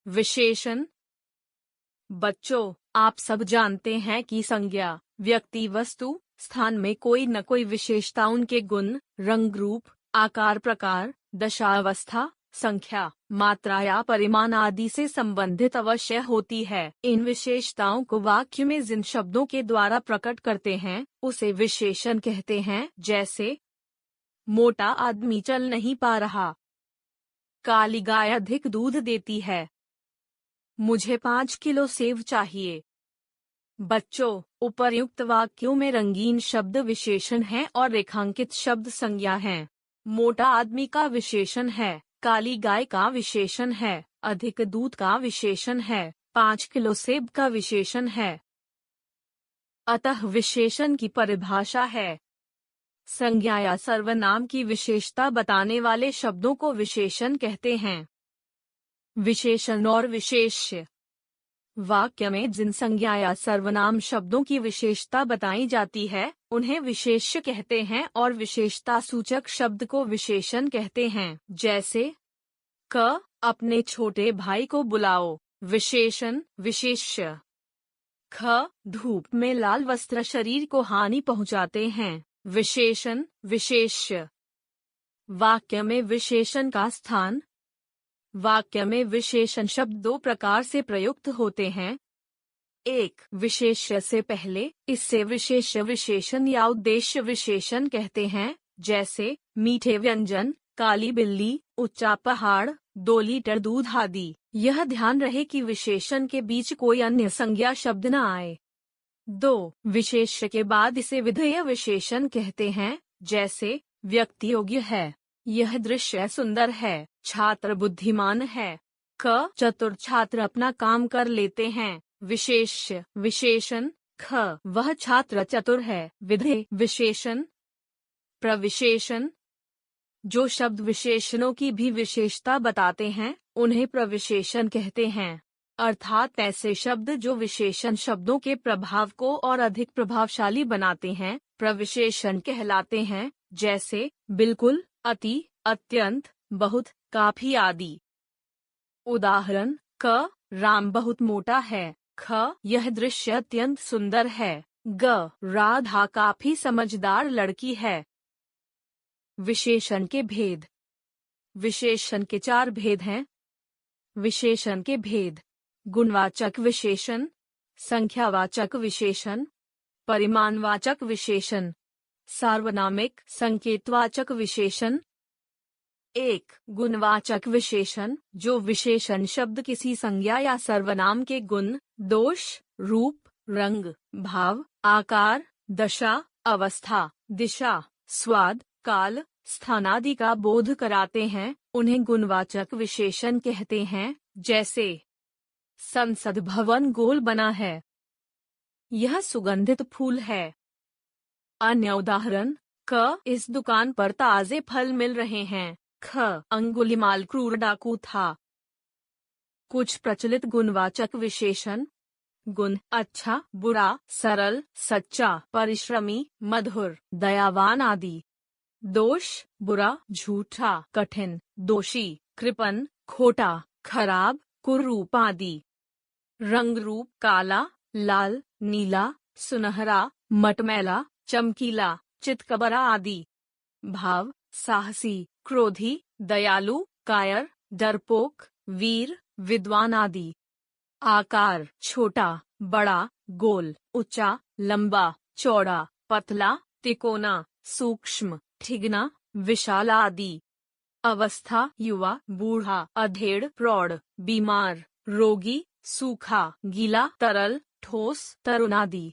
विशेषण। बच्चों, आप सब जानते हैं कि संज्ञा व्यक्ति, वस्तु, स्थान में कोई न कोई विशेषता उनके गुण, रंग, रूप, आकार, प्रकार, दशावस्था, संख्या, मात्रा या परिमाण आदि से संबंधित अवश्य होती है। इन विशेषताओं को वाक्य में जिन शब्दों के द्वारा प्रकट करते हैं उसे विशेषण कहते हैं। जैसे, मोटा आदमी चल नहीं पा रहा, काली गाय अधिक दूध देती है, मुझे 5 किलो सेब चाहिए। बच्चों, उपर्युक्त वाक्यों में रंगीन शब्द विशेषण हैं और रेखांकित शब्द संज्ञा हैं। मोटा आदमी का विशेषण है, काली गाय का विशेषण है, अधिक दूध का विशेषण है, 5 किलो सेब का विशेषण है। अतः विशेषण की परिभाषा है, संज्ञा या सर्वनाम की विशेषता बताने वाले शब्दों को विशेषण कहते हैं। विशेषण और विशेष्य। वाक्य में जिन संज्ञा या सर्वनाम शब्दों की विशेषता बताई जाती है उन्हें विशेष्य कहते हैं और विशेषता सूचक शब्द को विशेषण कहते हैं। जैसे, क, अपने छोटे भाई को बुलाओ, विशेषण विशेष्य। ख, धूप में लाल वस्त्र शरीर को हानि पहुंचाते हैं, विशेषण विशेष्य। वाक्य में विशेषण का स्थान। वाक्य में विशेषण शब्द दो प्रकार से प्रयुक्त होते हैं। एक, विशेष्य से पहले, इससे विशेष्य विशेषण या उद्देश्य विशेषण कहते हैं। जैसे, मीठे व्यंजन, काली बिल्ली, ऊंचा पहाड़, 2 लीटर दूध आदि। यह ध्यान रहे कि विशेषण के बीच कोई अन्य संज्ञा शब्द न आए। 2, विशेष्य के बाद इसे विधेय विशेषण कहते हैं। जैसे, व्यक्ति योग्य है, यह दृश्य सुंदर है, छात्र बुद्धिमान है, क, चतुर छात्र अपना काम कर लेते हैं, विशेष्य विशेषण। ख, वह छात्र चतुर है, विधेय विशेषण। प्रविशेषण। जो शब्द विशेषणों की भी विशेषता बताते हैं उन्हें प्रविशेषण कहते हैं। अर्थात ऐसे शब्द जो विशेषण शब्दों के प्रभाव को और अधिक प्रभावशाली बनाते हैं प्रविशेषण कहलाते हैं। जैसे, बिल्कुल, अति, अत्यंत, बहुत, काफी आदि। उदाहरण, क, राम बहुत मोटा है, ख, यह दृश्य अत्यंत सुंदर है, ग, राधा काफी समझदार लड़की है। विशेषण के भेद। विशेषण के 4 भेद हैं। विशेषण के भेद: गुणवाचक विशेषण, संख्यावाचक विशेषण, परिमाणवाचक विशेषण, सार्वनामिक संकेतवाचक विशेषण। 1. गुणवाचक विशेषण, जो विशेषण शब्द किसी संज्ञा या सर्वनाम के गुण, दोष, रूप, रंग, भाव, आकार, दशा, अवस्था, दिशा, स्वाद, काल, स्थान आदि का बोध कराते हैं, उन्हें गुणवाचक विशेषण कहते हैं। जैसे, संसद भवन गोल बना है, यह सुगंधित फूल है। अन्य उदाहरण, क, इस दुकान पर ताजे फल मिल रहे हैं, ख, अंगुलिमाल क्रूर डाकू था। कुछ प्रचलित गुणवाचक विशेषण: गुण, अच्छा, बुरा, सरल, सच्चा, परिश्रमी, मधुर, दयावान आदि। दोष, बुरा, झूठा, कठिन, दोषी, कृपण, खोटा, खराब, कुरूप आदि। रंग रूप, काला, लाल, नीला, सुनहरा, मटमैला, चमकीला, चितकबरा आदि। भाव, साहसी, क्रोधी, दयालु, कायर, डरपोक, वीर, विद्वान आदि। आकार, छोटा, बड़ा, गोल, ऊंचा, लंबा, चौड़ा, पतला, तिकोना, सूक्ष्म, ठिगना, विशाल आदि। अवस्था, युवा, बूढ़ा, अधेड़, प्रौढ़, बीमार, रोगी, सूखा, गीला, तरल, ठोस, तरुण आदि।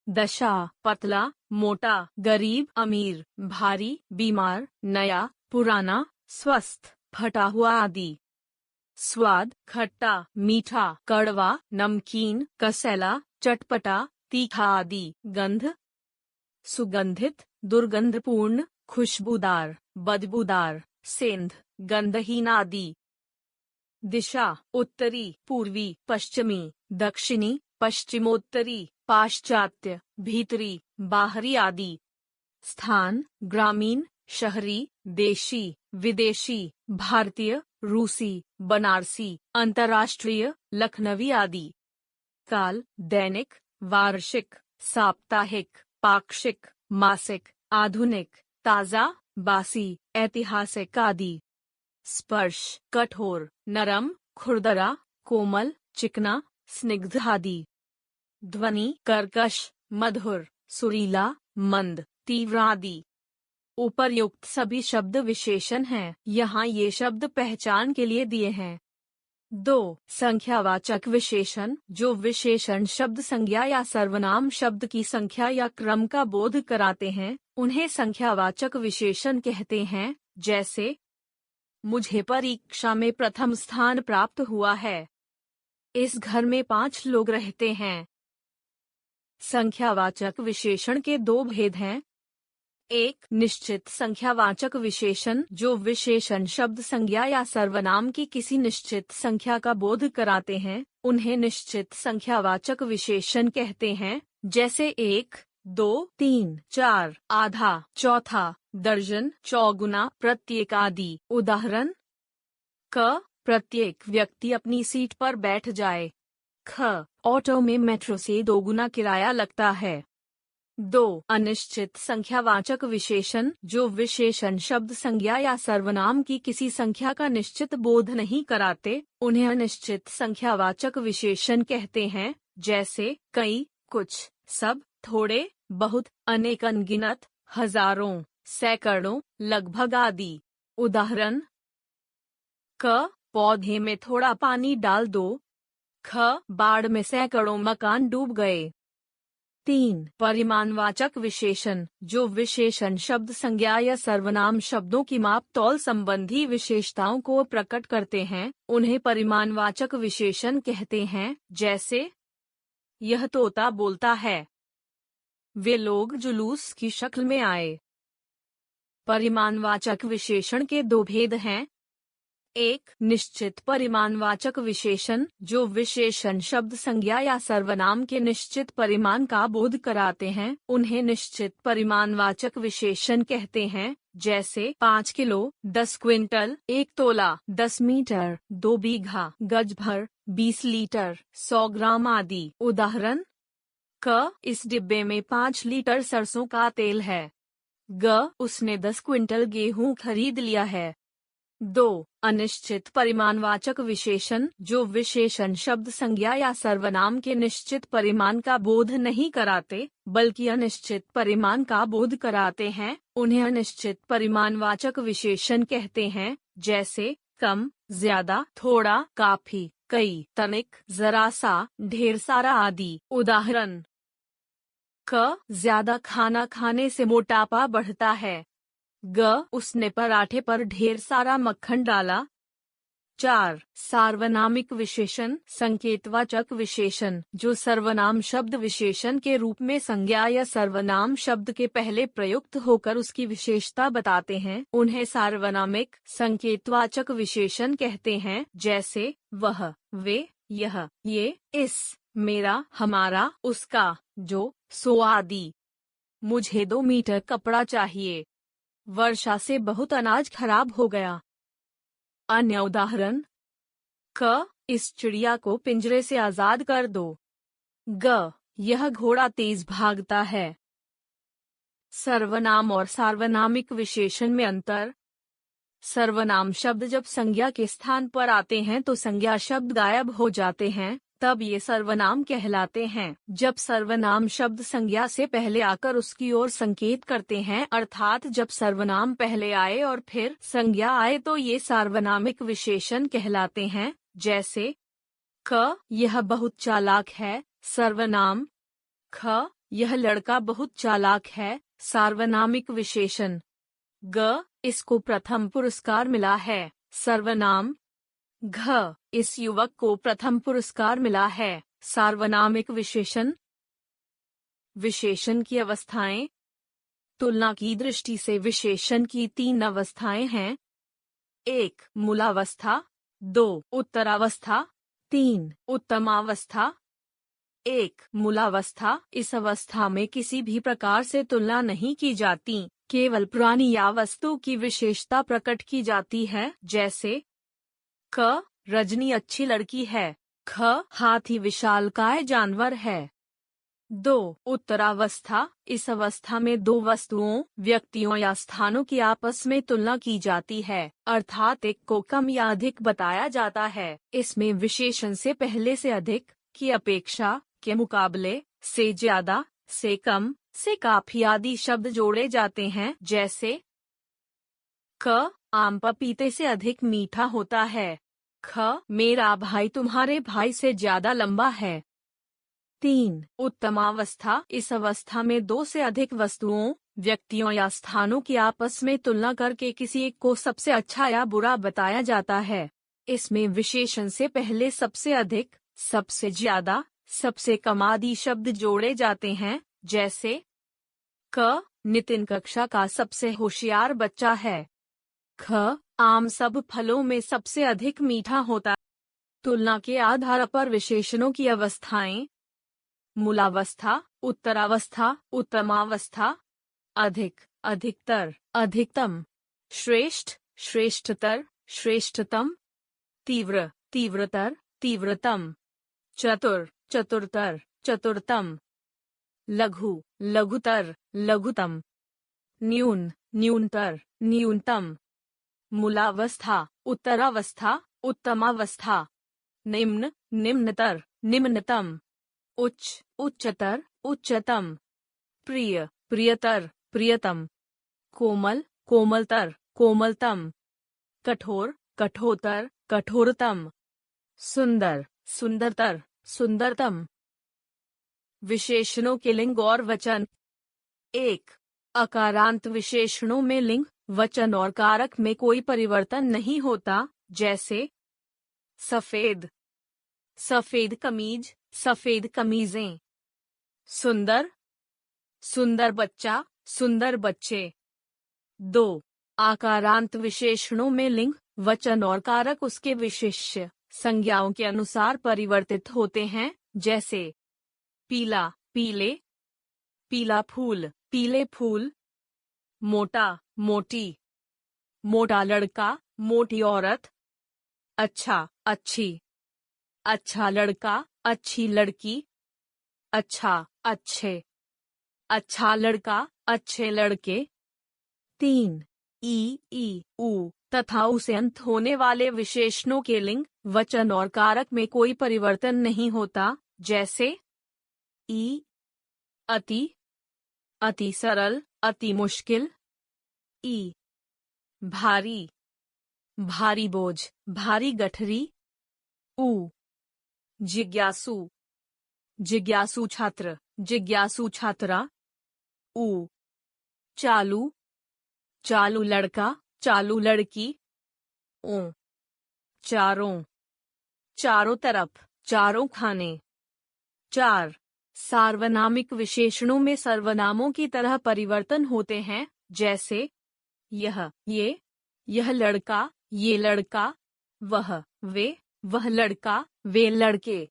दशा, पतला, मोटा, गरीब, अमीर, भारी, बीमार, नया, पुराना, स्वस्थ, फटा हुआ आदि। स्वाद, खट्टा, मीठा, कड़वा, नमकीन, कसैला, चटपटा, तीखा आदि। गंध, सुगंधित, दुर्गंधपूर्ण, खुशबूदार, बदबूदार, सेंध, गंधहीन आदि। दिशा, उत्तरी, पूर्वी, पश्चिमी, दक्षिणी, पश्चिमोत्तरी, पाश्चात्य, भीतरी, बाहरी आदि। स्थान, ग्रामीण, शहरी, देशी, विदेशी, भारतीय, रूसी, बनारसी, अंतर्राष्ट्रीय, लखनवी आदि। काल, दैनिक, वार्षिक, साप्ताहिक, पाक्षिक, मासिक, आधुनिक, ताजा, बासी, ऐतिहासिक आदि। स्पर्श, कठोर, नरम, खुरदरा, कोमल, चिकना, स्निग्ध आदि। ध्वनि, कर्कश, मधुर, सुरीला, मंद, तीव्र आदि। उपर्युक्त सभी शब्द विशेषण हैं। यहाँ ये शब्द पहचान के लिए दिए हैं। 2. संख्यावाचक विशेषण, जो विशेषण शब्द संज्ञा या सर्वनाम शब्द की संख्या या क्रम का बोध कराते हैं, उन्हें संख्यावाचक विशेषण कहते हैं। जैसे, मुझे परीक्षा में प्रथम स्थान प्राप्त हुआ है। इस घर में 5 लोग रहते हैं। संख्यावाचक विशेषण के 2 भेद हैं। 1. निश्चित संख्यावाचक विशेषण, जो विशेषण शब्द संज्ञा या सर्वनाम की किसी निश्चित संख्या का बोध कराते हैं, उन्हें निश्चित संख्यावाचक विशेषण कहते हैं। जैसे 1, 2, 3, 4, आधा, चौथा, दर्जन, चौगुना, प्रत्येक आदि। उदाहरण: क. प्रत्येक व्यक्ति अपनी सीट पर बैठ जाए। ख. ऑटो में मेट्रो से 2 गुना किराया लगता है। 2. अनिश्चित संख्यावाचक विशेषण, जो विशेषण शब्द संज्ञा या सर्वनाम की किसी संख्या का निश्चित बोध नहीं कराते, उन्हें अनिश्चित संख्यावाचक विशेषण कहते हैं। जैसे कई, कुछ, सब, थोड़े, बहुत, अनेक, अनगिनत, हजारों, सैकड़ों, लगभग आदि। उदाहरण: क. पौधे में थोड़ा पानी डाल दो। ख. बाढ़ में सैकड़ों मकान डूब गए। 3. परिमाणवाचक विशेषण, जो विशेषण शब्द संज्ञा या सर्वनाम शब्दों की माप तौल संबंधी विशेषताओं को प्रकट करते हैं, उन्हें परिमाणवाचक विशेषण कहते हैं। जैसे, यह तोता बोलता है। वे लोग जुलूस की शक्ल में आए। परिमाणवाचक विशेषण के 2 भेद हैं। 1. निश्चित परिमाणवाचक विशेषण, जो विशेषण शब्द संज्ञा या सर्वनाम के निश्चित परिमाण का बोध कराते हैं, उन्हें निश्चित परिमाणवाचक विशेषण कहते हैं। जैसे 5 किलो, 10 क्विंटल, 1 तोला, 10 मीटर, 2 बीघा, गज भर, 20 लीटर, 100 ग्राम आदि। उदाहरण: क. इस डिब्बे में 5 लीटर सरसों का तेल है। ग. उसने 10 क्विंटल गेहूं खरीद लिया है। 2. अनिश्चित परिमाणवाचक विशेषण, जो विशेषण शब्द संज्ञा या सर्वनाम के निश्चित परिमाण का बोध नहीं कराते, बल्कि अनिश्चित परिमाण का बोध कराते हैं, उन्हें अनिश्चित परिमाणवाचक विशेषण कहते हैं। जैसे कम, ज्यादा, थोड़ा, काफी, कई, तनिक, जरा सा, ढेर सारा आदि। उदाहरण: क. ज्यादा खाना खाने से मोटापा बढ़ता है। ग. उसने पराठे पर ढेर सारा मक्खन डाला। 4. सार्वनामिक विशेषण, संकेतवाचक विशेषण, जो सर्वनाम शब्द विशेषण के रूप में संज्ञा या सर्वनाम शब्द के पहले प्रयुक्त होकर उसकी विशेषता बताते हैं, उन्हें सार्वनामिक संकेतवाचक विशेषण कहते हैं। जैसे वह, वे, यह, ये, इस, मेरा, हमारा, उसका, जो, सो आदि। मुझे 2 मीटर कपड़ा चाहिए। वर्षा से बहुत अनाज खराब हो गया। अन्य उदाहरण: क. इस चिड़िया को पिंजरे से आजाद कर दो। ग. यह घोड़ा तेज भागता है। सर्वनाम और सार्वनामिक विशेषण में अंतर। सर्वनाम शब्द जब संज्ञा के स्थान पर आते हैं तो संज्ञा शब्द गायब हो जाते हैं, तब ये सर्वनाम कहलाते हैं। जब सर्वनाम शब्द संज्ञा से पहले आकर उसकी ओर संकेत करते हैं, अर्थात जब सर्वनाम पहले आए और फिर संज्ञा आए, तो ये सार्वनामिक विशेषण कहलाते हैं। जैसे क. यह बहुत चालाक है, सर्वनाम। ख. यह लड़का बहुत चालाक है, सार्वनामिक विशेषण। ग. इसको प्रथम पुरस्कार मिला है, सर्वनाम। घ. इस युवक को प्रथम पुरस्कार मिला है, सार्वनामिक विशेषण। विशेषण की अवस्थाएं। तुलना की दृष्टि से विशेषण की 3 अवस्थाएं हैं। 1. मूलावस्था, 2. उत्तरावस्था, 3. उत्तमावस्था। 1. मूलावस्था, इस अवस्था में किसी भी प्रकार से तुलना नहीं की जाती, केवल प्राणी या वस्तु की विशेषता प्रकट की जाती है, जैसे क. रजनी अच्छी लड़की है। ख. हाथी विशालकाय जानवर है। 2. उत्तरावस्था, इस अवस्था में दो वस्तुओं, व्यक्तियों या स्थानों की आपस में तुलना की जाती है, अर्थात एक को कम या अधिक बताया जाता है। इसमें विशेषण से पहले से अधिक, की अपेक्षा, के मुकाबले, से ज्यादा, से कम, से काफी आदि शब्द जोड़े जाते हैं, जैसे क. आम पपीते से अधिक मीठा होता है। ख. मेरा भाई तुम्हारे भाई से ज्यादा लंबा है। 3. उत्तमावस्था, इस अवस्था में दो से अधिक वस्तुओं, व्यक्तियों या स्थानों की आपस में तुलना करके किसी एक को सबसे अच्छा या बुरा बताया जाता है। इसमें विशेषण से पहले सबसे अधिक, सबसे ज्यादा, सबसे कम आदि शब्द जोड़े जाते हैं, जैसे क. नितिन कक्षा का सबसे होशियार बच्चा है। ख. आम सब फलों में सबसे अधिक मीठा होता है। तुलना के आधार पर विशेषणों की अवस्थाएं: मूलावस्था, उत्तरावस्था, उत्तमावस्था। अधिक, अधिकतर, अधिकतम। श्रेष्ठ, श्रेष्ठतर, श्रेष्ठतम। तीव्र, तीव्रतर, तीव्रतम। चतुर, चतुरतर, चतुरतम। लघु, लघुतर, लघुतम। न्यून, न्यूनतर, न्यूनतम। मूलावस्था, उत्तरावस्था, उत्तमावस्था। निम्न, निम्नतर, निम्नतम। उच्च, उच्चतर, उच्चतम। प्रिय, प्रियतर, प्रियतम। कोमल, कोमलतर, कोमलतम। कठोर, कठोरतर, कठोरतम। सुंदर, सुंदरतर, सुंदरतम। विशेषणों के लिंग और वचन। 1. अकारांत विशेषणों में लिंग, वचन और कारक में कोई परिवर्तन नहीं होता, जैसे सफेद, सफेद कमीज, सफेद कमीजें। सुंदर, सुंदर बच्चा, सुंदर बच्चे। 2. आकारांत विशेषणों में लिंग, वचन और कारक उसके विशेष्य संज्ञाओं के अनुसार परिवर्तित होते हैं, जैसे पीला, पीले, पीला फूल, पीले फूल। मोटा, मोटी, मोटा लड़का, मोटी औरत। अच्छा, अच्छी, अच्छा लड़का, अच्छी लड़की। अच्छा, अच्छे, अच्छा लड़का, अच्छे लड़के। 3. ई, उ तथा उ से अंत होने वाले विशेषणों के लिंग, वचन और कारक में कोई परिवर्तन नहीं होता, जैसे ई, अति, अति सरल, अति मुश्किल। ई, भारी, भारी बोझ, भारी गठरी। उ, जिज्ञासु, जिज्ञासु छात्र, जिज्ञासु छात्रा। उ, चालू, चालू लड़का, चालू लड़की। ओ, चारों, चारों तरफ, चारों खाने। 4. सार्वनामिक विशेषणों में सर्वनामों की तरह परिवर्तन होते हैं, जैसे यह, ये, यह लड़का, ये लड़का। वह, वे, वह लड़का, वे लड़के।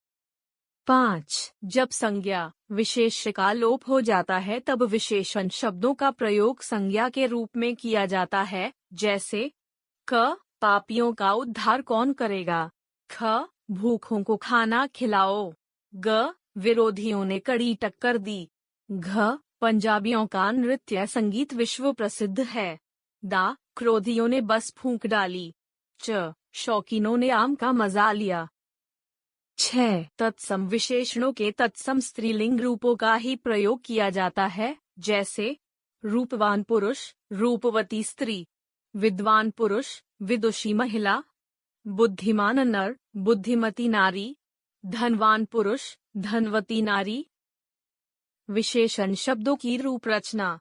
5. जब संज्ञा, विशेष्य का लोप हो जाता है तब विशेषण शब्दों का प्रयोग संज्ञा के रूप में किया जाता है, जैसे क. पापियों का उद्धार कौन करेगा। ख. भूखों को खाना खिलाओ। ग. विरोधियों ने कड़ी टक्कर दी। घ. पंजाबियों का नृत्य संगीत विश्व प्रसिद्ध है। दा. क्रोधियों ने बस फूंक डाली। च. शौकीनों ने आम का मजा लिया। 6. तत्सम विशेषणों के तत्सम स्त्रीलिंग रूपों का ही प्रयोग किया जाता है, जैसे रूपवान पुरुष, रूपवती स्त्री। विद्वान पुरुष, विदुषी महिला। बुद्धिमान नर, बुद्धिमती नारी। धनवान पुरुष, धनवती नारी। विशेषण शब्दों की रूप रचना।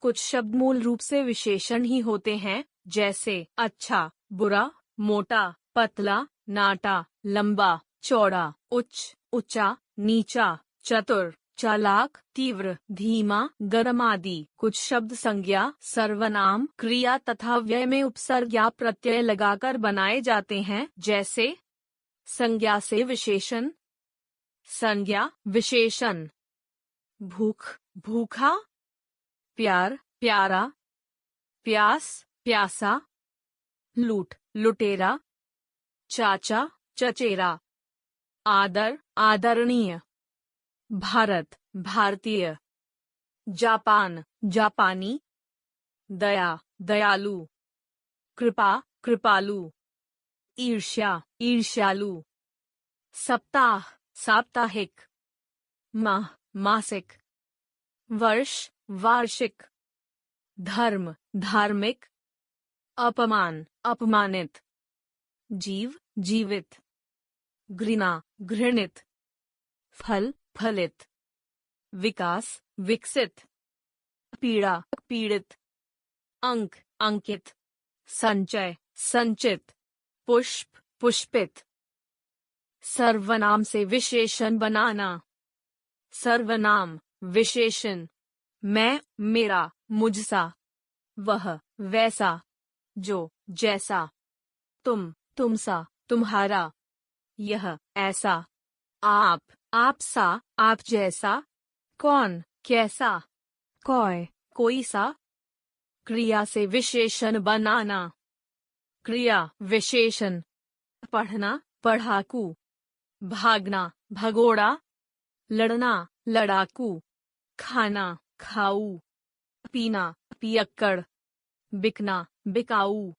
कुछ शब्द मूल रूप से विशेषण ही होते हैं, जैसे अच्छा, बुरा, मोटा, पतला, नाटा, लंबा, चौड़ा, उच्च, ऊंचा, नीचा, चतुर, चालाक, तीव्र, धीमा, गर्म आदि। कुछ शब्द संज्ञा, सर्वनाम, क्रिया तथा व्यय में उपसर्ग या प्रत्यय लगाकर बनाए जाते हैं, जैसे संज्ञा से विशेषण, संज्ञा विशेषण। भूख भूखा, प्यार प्यारा, प्यास प्यासा, लूट लुटेरा, चाचा चचेरा, आदर आदरणीय, भारत भारतीय, जापान जापानी, दया दयालु, कृपा कृपालु, ईर्ष्या ईर्ष्यालु, सप्ताह साप्ताहिक, माह मासिक, वर्ष वार्षिक, धर्म धार्मिक, अपमान अपमानित, जीव जीवित, घृणा घृणित, फल फलित, विकास विकसित, पीड़ा पीड़ित, अंक अंकित, संचय संचित, पुष्प पुष्पित। सर्वनाम से विशेषण बनाना। सर्वनाम विशेषण। मैं मेरा मुझसा, वह वैसा, जो जैसा, तुम तुमसा तुम्हारा, यह ऐसा, आप आपसा आप जैसा, कौन कैसा, कोई कोई सा। क्रिया से विशेषण बनाना। क्रिया विशेषण। पढ़ना पढ़ाकू, भागना भगोड़ा, लड़ना लड़ाकू, खाना खाऊ, पीना पियक्कड़, बिकना बिकाऊ,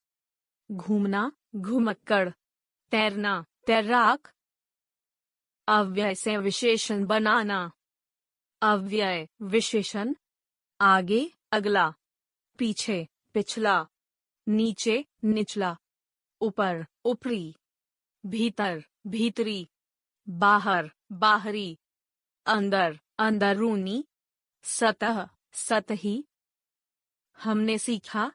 घूमना घुमक्कड़, तैरना तैराक। अव्यय से विशेषण बनाना। अव्यय विशेषण। आगे अगला, पीछे पिछला, नीचे निचला, ऊपर ऊपरी, भीतर भीतरी, बाहर बाहरी, अंदर अंदरूनी, सतह सतही। हमने सीखा।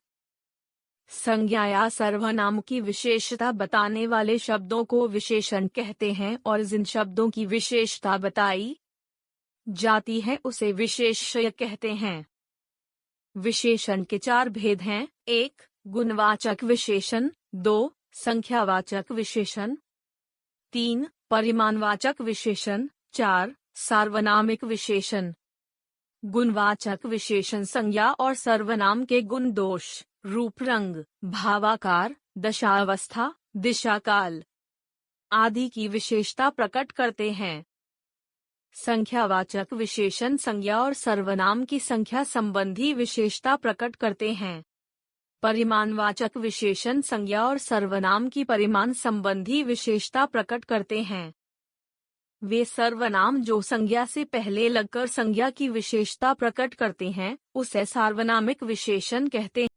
संज्ञा या सर्वनाम की विशेषता बताने वाले शब्दों को विशेषण कहते हैं और जिन शब्दों की विशेषता बताई जाती है उसे विशेष्य कहते हैं। विशेषण के 4 भेद हैं। 1. गुणवाचक विशेषण। 2. संख्यावाचक विशेषण। 3. परिमाणवाचक विशेषण। 4. सार्वनामिक विशेषण। गुणवाचक विशेषण संज्ञा और सर्वनाम के गुण दोष, रूप रंग, भावाकार, दशावस्था, दिशाकाल आदि की विशेषता प्रकट करते हैं। संख्यावाचक विशेषण संज्ञा और सर्वनाम की संख्या संबंधी विशेषता प्रकट करते हैं। परिमाणवाचक विशेषण संज्ञा और सर्वनाम की परिमाण संबंधी विशेषता प्रकट करते हैं। वे सर्वनाम जो संज्ञा से पहले लगकर संज्ञा की विशेषता प्रकट करते हैं उसे सार्वनामिक विशेषण कहते हैं।